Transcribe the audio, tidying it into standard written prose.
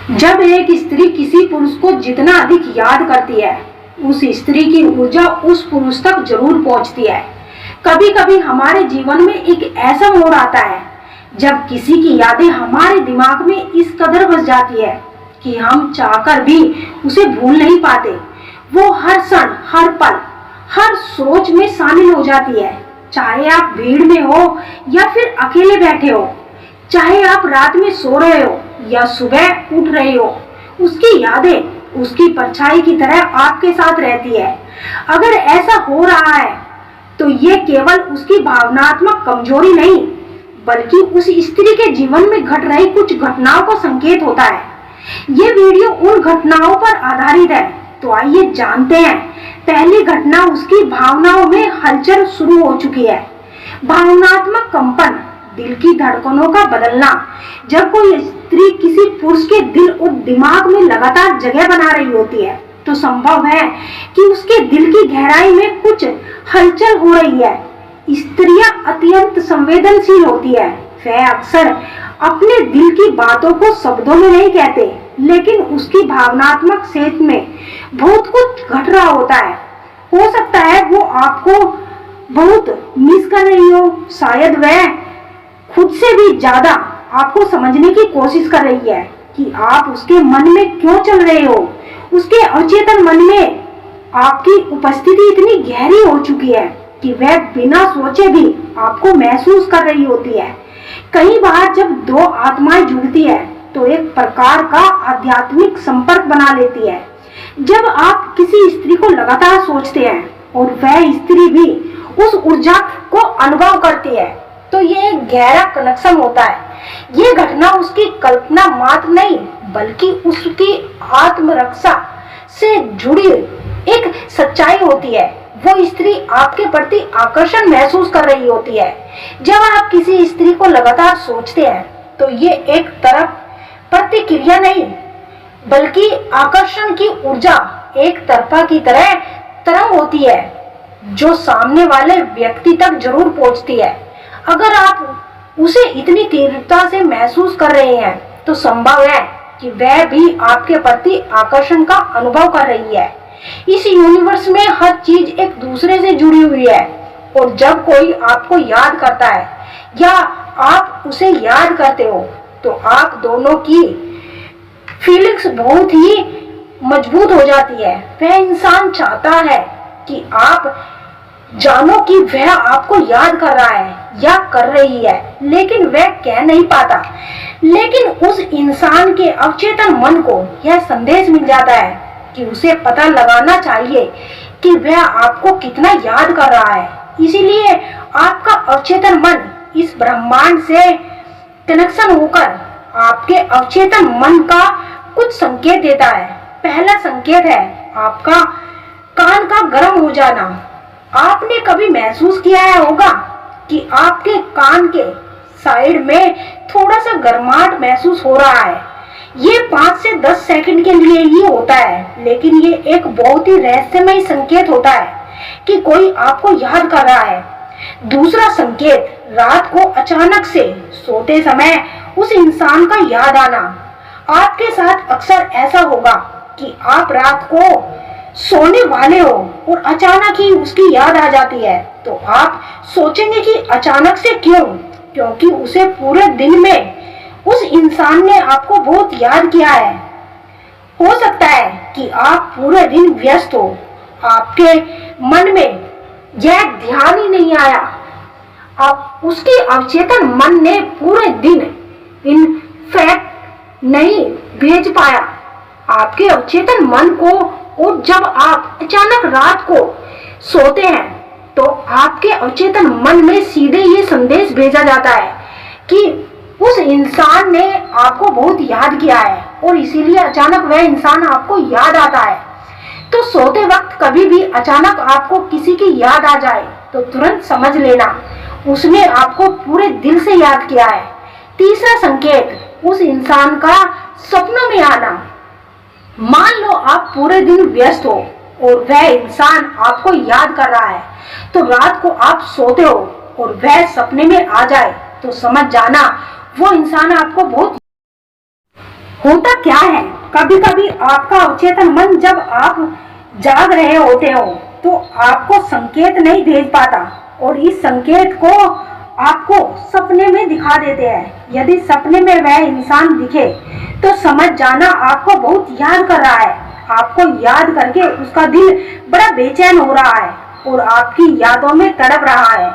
जब एक स्त्री किसी पुरुष को जितना अधिक याद करती है, उस स्त्री की ऊर्जा उस पुरुष तक जरूर पहुंचती है। कभी कभी हमारे जीवन में एक ऐसा मोड़ आता है जब किसी की यादें हमारे दिमाग में इस कदर बस जाती है कि हम चाहकर भी उसे भूल नहीं पाते। वो हर क्षण, हर पल, हर सोच में शामिल हो जाती है। चाहे आप भीड़ में हो या फिर अकेले बैठे हो, चाहे आप रात में सो रहे हो या सुबह उठ रहे हो, उसकी यादें उसकी परछाई की तरह आपके साथ रहती है। अगर ऐसा हो रहा है तो ये केवल उसकी भावनात्मक कमजोरी नहीं, बल्कि उस स्त्री के जीवन में घट रही कुछ घटनाओं का संकेत होता है। ये वीडियो उन घटनाओं पर आधारित है, तो आइए जानते हैं। पहली घटना, उसकी भावनाओं में हलचल शुरू हो चुकी है। भावनात्मक कंपन, दिल की धड़कनों का बदलना। जब कोई स्त्री किसी पुरुष के दिल और दिमाग में लगातार जगह बना रही होती है, तो संभव है कि उसके दिल की गहराई में कुछ हलचल हो रही है। स्त्रियां अत्यंत संवेदनशील होती है। वह अक्सर अपने दिल की बातों को शब्दों में नहीं कहते, लेकिन उसकी भावनात्मक सेहत में बहुत कुछ घट रहा होता है। हो सकता है वो आपको बहुत मिस कर रही हो, शायद वह खुद से भी ज्यादा आपको समझने की कोशिश कर रही है कि आप उसके मन में क्यों चल रहे हो। उसके अवचेतन मन में आपकी उपस्थिति इतनी गहरी हो चुकी है कि वह बिना सोचे भी आपको महसूस कर रही होती है। कई बार जब दो आत्माएं जुड़ती है तो एक प्रकार का आध्यात्मिक संपर्क बना लेती है। जब आप किसी स्त्री को लगातार सोचते हैं और वह स्त्री भी उस ऊर्जा को अनुभव करती है, तो ये एक गहरा कनेक्शन होता है। ये घटना उसकी कल्पना मात्र नहीं, बल्कि उसकी आत्मरक्षा से जुड़ी एक सच्चाई होती है। वो स्त्री आपके प्रति आकर्षण महसूस कर रही होती है। जब आप किसी स्त्री को लगातार सोचते हैं, तो ये एक तरफ प्रतिक्रिया नहीं, बल्कि आकर्षण की ऊर्जा एक तरफा की तरह तरंग होती है, जो सामने वाले व्यक्ति तक जरूर पहुंचती है। अगर आप उसे इतनी तीव्रता से महसूस कर रहे हैं, तो संभव है कि वह भी आपके प्रति आकर्षण का अनुभव कर रही है। इस यूनिवर्स में हर चीज एक दूसरे से जुड़ी हुई है, और जब कोई आपको याद करता है या आप उसे याद करते हो, तो आप दोनों की फीलिंग्स बहुत ही मजबूत हो जाती है। वह इंसान चाहता है कि आप जानो कि वह आपको याद कर रहा है या कर रही है, लेकिन वह कह नहीं पाता। लेकिन उस इंसान के अवचेतन मन को यह संदेश मिल जाता है कि उसे पता लगाना चाहिए कि वह आपको कितना याद कर रहा है। इसीलिए आपका अवचेतन मन इस ब्रह्मांड से कनेक्शन होकर आपके अवचेतन मन का कुछ संकेत देता है। पहला संकेत है आपका कान का गर्म हो जाना। आपने कभी महसूस किया है होगा कि आपके कान के साइड में थोड़ा सा गर्माहट महसूस हो रहा है। ये 5 से 10 सेकंड के लिए ही होता है, लेकिन ये एक बहुत ही रहस्यमय संकेत होता है कि कोई आपको याद कर रहा है। दूसरा संकेत, रात को अचानक से सोते समय उस इंसान का याद आना। आपके साथ अक्सर ऐसा होगा कि आप रात को सोने वाले हो और अचानक ही उसकी याद आ जाती है, तो आप सोचेंगे कि अचानक से क्यों? क्योंकि उसे पूरे दिन में उस इंसान ने आपको बहुत याद किया है। हो सकता है कि आप पूरे दिन व्यस्त हो, आपके मन में यह ध्यान ही नहीं आया, आप उसके अवचेतन मन ने पूरे दिन इन फैक्ट नहीं भेज पाया आपके अवचेतन मन को। और जब आप अचानक रात को सोते हैं, तो आपके अवचेतन मन में सीधे ये संदेश भेजा जाता है कि उस इंसान ने आपको बहुत याद किया है, और इसीलिए अचानक वह इंसान आपको याद आता है। तो सोते वक्त कभी भी अचानक आपको किसी की याद आ जाए, तो तुरंत समझ लेना उसने आपको पूरे दिल से याद किया है। तीसरा संकेत, उस इंसान का सपनों में आना। मान लो आप पूरे दिन व्यस्त हो और वह इंसान आपको याद कर रहा है, तो रात को आप सोते हो और वह सपने में आ जाए, तो समझ जाना वो इंसान आपको बहुत होता क्या है, कभी कभी आपका अवचेतन मन जब आप जाग रहे होते हो तो आपको संकेत नहीं भेज पाता और इस संकेत को आपको सपने में दिखा देते हैं। यदि सपने में वह इंसान दिखे तो समझ जाना आपको बहुत याद कर रहा है। आपको याद करके उसका दिल बड़ा बेचैन हो रहा है और आपकी यादों में तड़प रहा है।